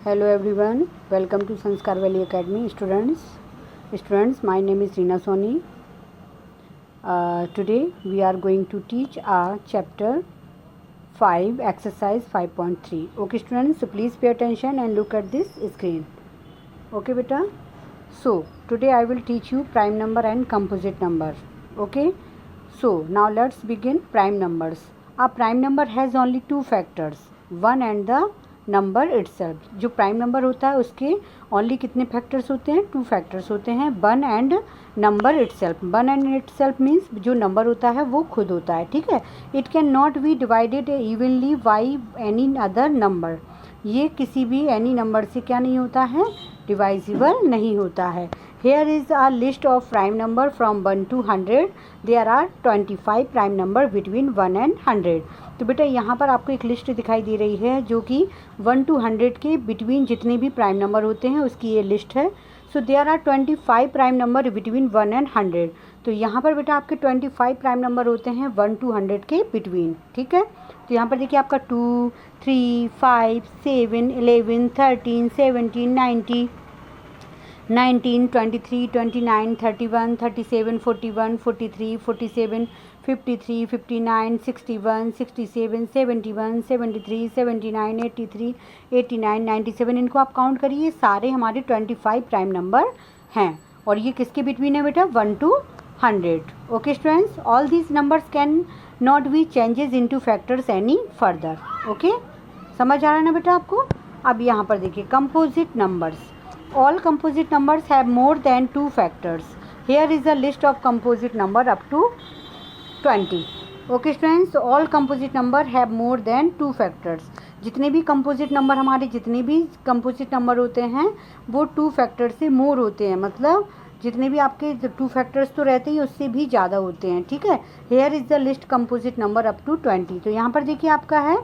Hello everyone, welcome to Sanskar Valley Academy. Students, my name is Reena Soni. Today we are going to teach chapter 5, exercise 5.3. Okay students, so please pay attention and look at this screen. Okay beta. So today I will teach you prime number and composite number. Okay. So now let's begin prime numbers. A prime number has only two factors, 1 and the number itself. जो prime number होता है उसके only कितने factors होते हैं? 2 factors होते हैं, 1 and number itself. 1 and itself means जो नंबर होता है वो खुद होता है. ठीक है. It can not be divided evenly by any other number. ये किसी भी एनी नंबर से क्या नहीं होता है? डिवाइजिबल नहीं होता है. Here is a list of prime number from 1 to 100. There are 25 prime number between 1 and 100. तो बेटा यहाँ पर आपको एक लिस्ट दिखाई दे रही है जो कि 1 to 100 के बिटवीन जितने भी प्राइम नंबर होते हैं उसकी ये लिस्ट है. So there are 25 prime number between 1 and 100. तो यहाँ पर बेटा आपके 25 प्राइम नंबर होते हैं 1 to 100 के बिटवीन. ठीक है. तो यहाँ पर देखिए आपका 2, 3, 5, 7, 11, 13, 17, 19, 23, 29, 31, 37, 41, 43, 47, 53, 59, 61, 67, 71, 73, 79, 83, 89, 97. इनको आप काउंट करिए, सारे हमारे 25 प्राइम नंबर हैं. और ये किसके बिटवीन है बेटा? 1 to 100. Okay students, all these numbers can not be changes into factors any further. Okay, समझ आ रहा है ना बेटा आपको? अब यहाँ पर देखिए composite numbers. All composite numbers have more than 2 factors. Here is a list of composite number up to 20. Okay students, all composite number have more than 2 factors. जितने भी composite number हमारे जितने भी composite number होते हैं वो 2 factors से more होते हैं. मतलब जितने भी आपके 2 factors तो रहते ही उससे भी ज़्यादा होते हैं. ठीक है. Here is the list composite number up to 20. तो यहाँ पर देखिए आपका है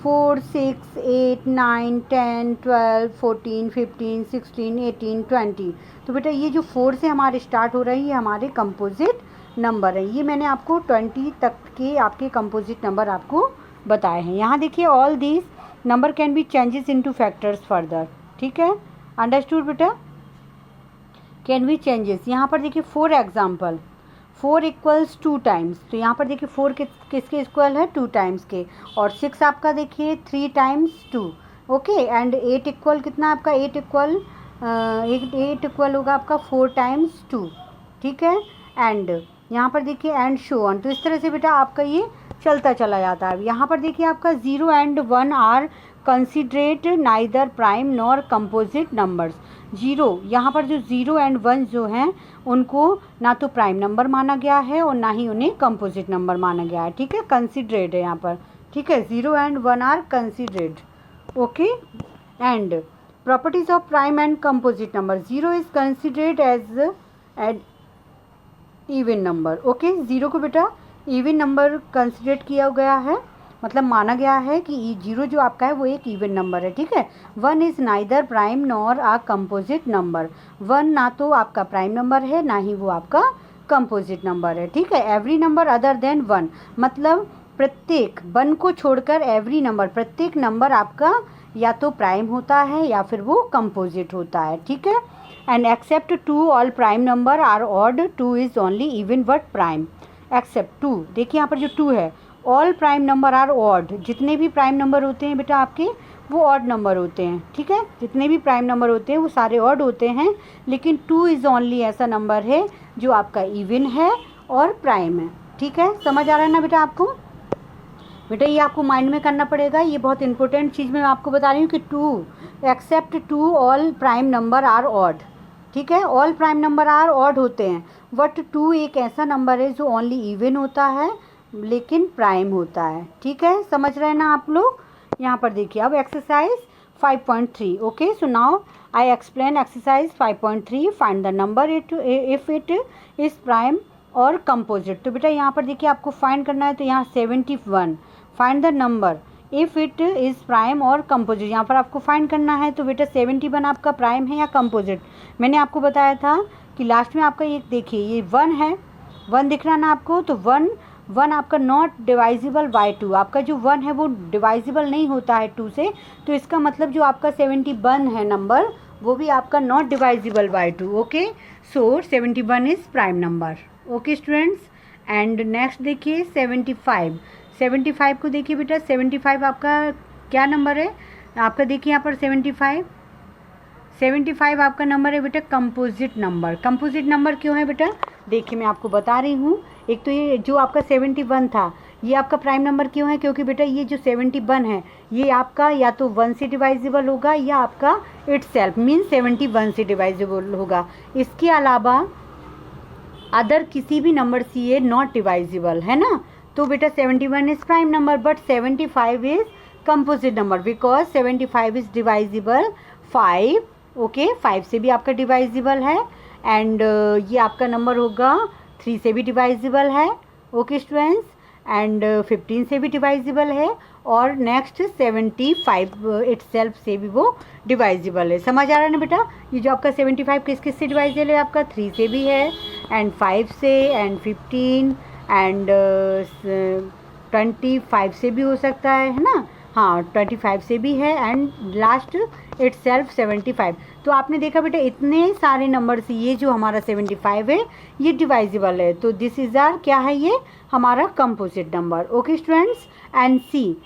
4, 6, 8, 9, 10, 12, 14, 15, 16, 18, 20. तो बेटा ये जो 4 से हमारे स्टार्ट हो रही है हमारे कंपोजिट नंबर है. ये मैंने आपको 20 तक के आपके कंपोजिट नंबर आपको बताए हैं. यहाँ देखिए all these number can be changes into factors further. ठीक है, अंडरस्टूड बेटा? Can be changes. यहाँ पर देखिए फॉर एग्जाम्पल 4 इक्वल्स 2 टाइम्स. तो यहाँ पर देखिए 4 किसके इक्वल है? 2 टाइम्स के. और 6 आपका देखिए 3 टाइम्स 2. ओके. एंड 8 इक्वल कितना आपका? 8 इक्वल होगा आपका 4 टाइम्स 2. ठीक है. एंड यहाँ पर देखिए एंड शो ऑन. तो इस तरह से बेटा आपका ये चलता चला जाता है. यहाँ पर देखिए आपका 0 and 1 are considered neither prime nor composite numbers. 0, यहाँ पर जो 0 एंड 1 जो हैं उनको ना तो प्राइम नंबर माना गया है और ना ही उन्हें कंपोजिट नंबर माना गया है. ठीक है, कंसिडरेट है यहाँ पर. ठीक है, 0 and 1 are considered. Okay. And properties of prime and composite number. 0 is considered as an even number. Okay. 0 को बेटा इवन नंबर कंसिडरेट किया गया है, मतलब माना गया है कि 0 जो आपका है वो एक इवन नंबर है. ठीक है. 1 is neither prime nor a composite number. 1 ना तो आपका प्राइम नंबर है ना ही वो आपका कंपोजिट नंबर है. ठीक है. एवरी नंबर अदर देन 1, मतलब प्रत्येक 1 को छोड़कर एवरी नंबर, प्रत्येक नंबर आपका या तो प्राइम होता है या फिर वो कंपोजिट होता है. ठीक है. And except 2 all prime number are odd. 2 is only even but prime. Except 2, देखिए यहाँ पर जो 2 है, all prime number are odd. जितने भी प्राइम नंबर होते हैं बेटा आपके वो ऑड नंबर होते हैं. ठीक है. जितने भी प्राइम नंबर होते हैं वो सारे ऑड होते हैं, लेकिन 2 इज़ ओनली ऐसा नंबर है जो आपका इवन है और प्राइम है. ठीक है, समझ आ रहा है ना बेटा आपको? बेटा ये आपको माइंड में करना पड़ेगा. ये बहुत इंपॉर्टेंट चीज़ मैं आपको बता रही हूँ कि 2 except 2 all prime number are odd. ठीक है. All prime number are odd होते हैं, बट 2 एक ऐसा नंबर है जो ओनली इवन होता है लेकिन प्राइम होता है. ठीक है, समझ रहे हैं ना आप लोग? यहाँ पर देखिए अब exercise 5.3. Okay. So now I explain exercise 5.3. Find the number if it is prime और कंपोजिट. तो बेटा यहाँ पर देखिए आपको फाइंड करना है. तो यहाँ 71. Find the number if it is prime और कंपोजिट. यहाँ पर आपको फाइंड करना है. तो बेटा 71 आपका प्राइम है या कंपोजिट? मैंने आपको बताया था कि लास्ट में आपका ये देखिए ये 1 है. 1 दिख रहा ना आपको? तो 1 1 आपका नॉट डिवाइजिबल बाय 2, आपका जो 1 है वो डिवाइजिबल नहीं होता है 2 से, तो इसका मतलब जो आपका 71 है नंबर वो भी आपका not divisible by 2। Okay, so 71 is prime number. Okay students, and next देखिए 75। 75 को देखिए बेटा, 75 आपका क्या नंबर है आपका, देखिए यहाँ पर 75 आपका नंबर है बेटा कंपोजिट नंबर। कंपोजिट नंबर क्यों है बेटा, देखिए मैं आपको बता रही हूँ। एक तो ये जो आपका 71 था ये आपका प्राइम नंबर क्यों है, क्योंकि बेटा ये जो 71 है ये आपका या तो 1 से डिवाइजिबल होगा या आपका इटसेल्फ मीन 71 से डिवाइजिबल होगा। इसके अलावा अदर किसी भी नंबर से ये नॉट डिवाइजिबल है ना, तो बेटा 71 is prime number but 75 is composite number because 75 is divisible 5। Okay, 5 से भी आपका डिवाइजिबल है एंड ये आपका नंबर होगा 3 से भी डिवाइजिबल है। ओके स्टूडेंट्स, एंड 15 से भी डिवाइजिबल है और नेक्स्ट 75 इटसेल्फ से भी वो डिवाइजिबल है। समझ आ रहा है ना बेटा, ये जो आपका 75 किस किस से डिवाइजिबल है, आपका 3 से भी है एंड 5 से एंड 15 एंड 25 से भी हो सकता है ना, हाँ 25 से भी है एंड लास्ट इटसेल्फ 75। तो आपने देखा बेटा इतने सारे नंबर से ये जो हमारा 75 है ये डिवाइजिबल है, तो दिस इज़ आर क्या है, ये हमारा composite number. Okay students, and C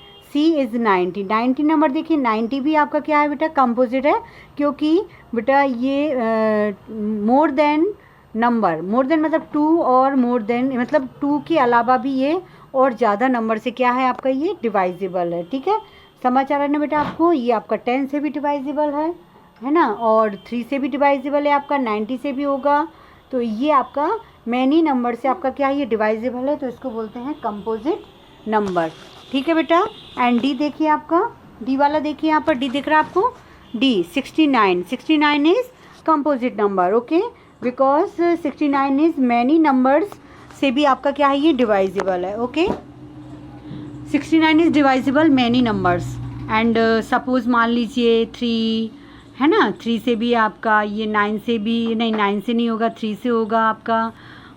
is 90। 90 number देखिए, 90 भी आपका क्या है बेटा, कंपोजिट है, क्योंकि बेटा ये more than number, more than मतलब 2 और मोर देन मतलब 2 के अलावा भी ये और ज़्यादा नंबर से क्या है आपका ये डिवाइजिबल है। ठीक है, समझ आ रहा है ना बेटा आपको, ये आपका 10 से भी डिवाइजिबल है ना, और 3 से भी डिवाइजिबल है, आपका 90 से भी होगा, तो ये आपका मैनी नंबर से आपका क्या है ये डिवाइजिबल है, तो इसको बोलते हैं कंपोजिट नंबर। ठीक है बेटा, एंड डी देखिए आपका, डी वाला देखिए यहाँ पर डी दिख रहा है आपको, the 69। 69 is composite number. Okay, because 69 is many numbers से भी आपका क्या है ये डिवाइजिबल है। Okay, 69 is divisible many numbers and suppose मान लीजिए 3 है ना, 3 से भी आपका ये 9 से भी नहीं, 9 से नहीं होगा, 3 से होगा आपका,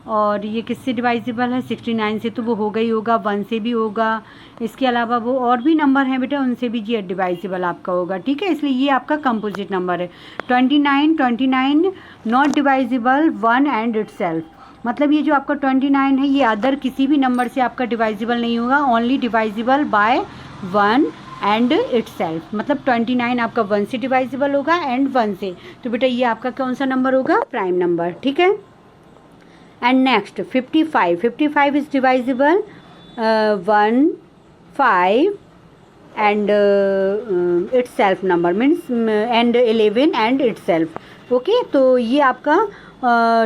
और ये किससे डिवाइजिबल है 69 से, तो वो होगा ही होगा, 1 से भी होगा, इसके अलावा वो और भी नंबर हैं बेटा उनसे भी ये डिवाइजिबल आपका होगा। ठीक है, इसलिए ये आपका कंपोजिट नंबर है। 29 नॉट डिवाइजिबल 1 एंड इटसेल्फ, मतलब ये जो आपका 29 है ये अदर किसी भी नंबर से आपका डिवाइजिबल नहीं होगा, ओनली डिवाइजिबल बाय 1 एंड इटसेल्फ, मतलब 29 आपका 1 से डिवाइजिबल होगा एंड 1 से, तो बेटा ये आपका कौन सा नंबर होगा, प्राइम नंबर। ठीक है, and next 55 is divisible 1 5 and itself number means and 11 and itself. Okay, तो ये आपका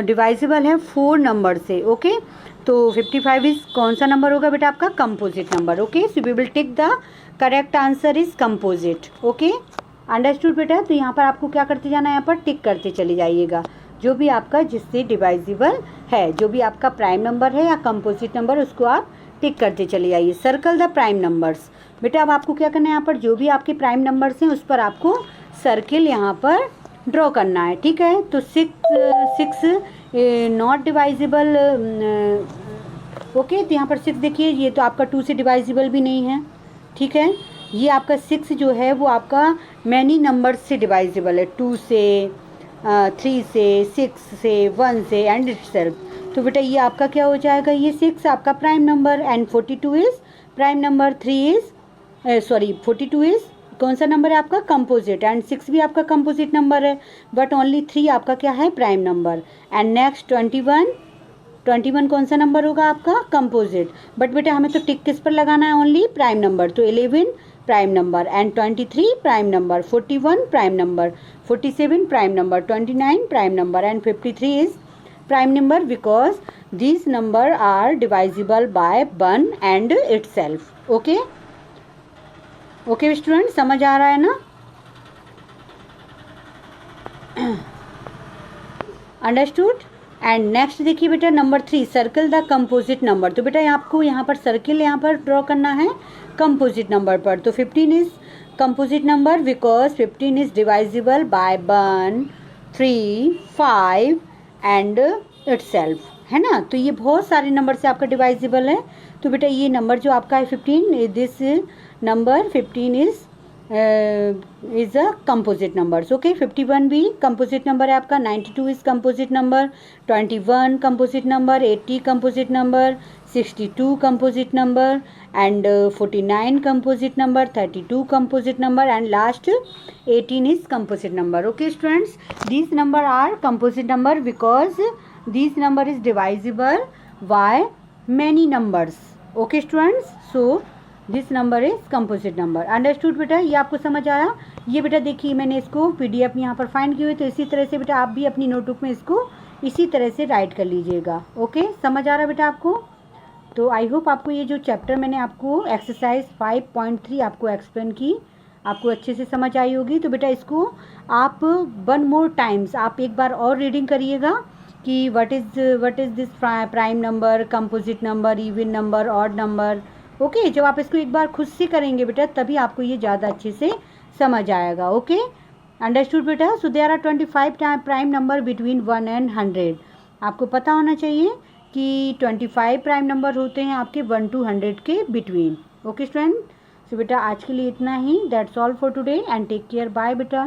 डिवाइजिबल है 4 नंबर से। ओके, तो 55 इज़ कौन सा नंबर होगा बेटा आपका, composite number. Okay, so we will tick the correct answer is composite. Okay, understood बेटा, तो यहाँ पर आपको क्या करते जाना है, यहाँ पर टिक करते चले जाइएगा जो भी आपका जिससे डिवाइजिबल है, जो भी आपका प्राइम नंबर है या कंपोजिट नंबर उसको आप टिक करते चले जाइए। सर्कल द प्राइम नंबर्स, बेटा अब आपको क्या करना है, यहाँ पर जो भी आपके प्राइम नंबर्स हैं उस पर आपको सर्किल यहाँ पर ड्रॉ करना है। ठीक है, तो 6 नॉट डिवाइजिबल। ओके, तो यहाँ पर 6 देखिए, ये तो आपका 2 से डिवाइजिबल भी नहीं है। ठीक है, ये आपका 6 जो है वो आपका मैनी नंबर से डिवाइजिबल है, 2 से 3 से 6 से 1 से एंड इटसेल्फ, तो बेटा ये आपका क्या हो जाएगा, ये 6 आपका prime number and 42 is prime number, 42 is कौन सा नंबर है आपका, कंपोजिट, एंड 6 भी आपका कंपोजिट नंबर है बट ओनली 3 आपका क्या है, प्राइम नंबर। एंड नेक्स्ट 21 कौन सा नंबर होगा आपका, कंपोजिट, बट बेटा हमें तो टिक किस पर लगाना है, ओनली प्राइम नंबर, तो 11 prime number and 23 prime number, 41 prime number, 47 prime number, 29 prime number and 53 is prime number because these number are divisible by 1 and itself. Okay okay student, समझ आ रहा है ना, अंडरस्टूड। एंड नेक्स्ट देखिए बेटा number 3, circle the composite number, तो बेटा आपको यहाँ पर सर्किल यहाँ पर ड्रॉ करना है कंपोजिट नंबर पर, तो 15 is composite number because 15 is divisible by 1 3 5 and itself, है ना। तो ये बहुत सारे नंबर से आपका डिवाइजिबल है। तो बेटा ये नंबर जो आपका है 15, this number 15 is a composite numbers. Okay, 51 भी कंपोजिट नंबर है आपका, 92 is composite number, 21 composite number, 80 composite number, 62 composite number, and 49 composite number, 32 composite number, and last 18 is composite number. Okay students, these number are composite number because these number is divisible by many numbers. Okay students, so this number is composite number. Understood बेटा, ये आपको समझ आया। ये बेटा देखिए मैंने इसको PDF यहाँ पर फाइंड की हुई, तो इसी तरह से बेटा आप भी अपनी नोटबुक में इसको इसी तरह से राइट कर लीजिएगा। ओके, समझ आ रहा है बेटा आपको। तो आई होप आपको ये जो चैप्टर मैंने आपको एक्सरसाइज 5.3 आपको एक्सप्लेन की, आपको अच्छे से समझ आई होगी। तो बेटा इसको आप 1 मोर टाइम्स आप एक बार और रीडिंग करिएगा कि what is this prime number, composite number, even number, odd number. Okay, जब आप इसको एक बार खुद से करेंगे बेटा तभी आपको ये ज़्यादा अच्छे से समझ आएगा। ओके, अंडरस्टूड बेटा। So there are 25 prime number between 1 and 100। आपको पता होना चाहिए कि 25 प्राइम नंबर होते हैं आपके 1 to 100 के बिटवीन। ओके स्टूडेंट, सो बेटा आज के लिए इतना ही। That's all for today and take care, bye बेटा।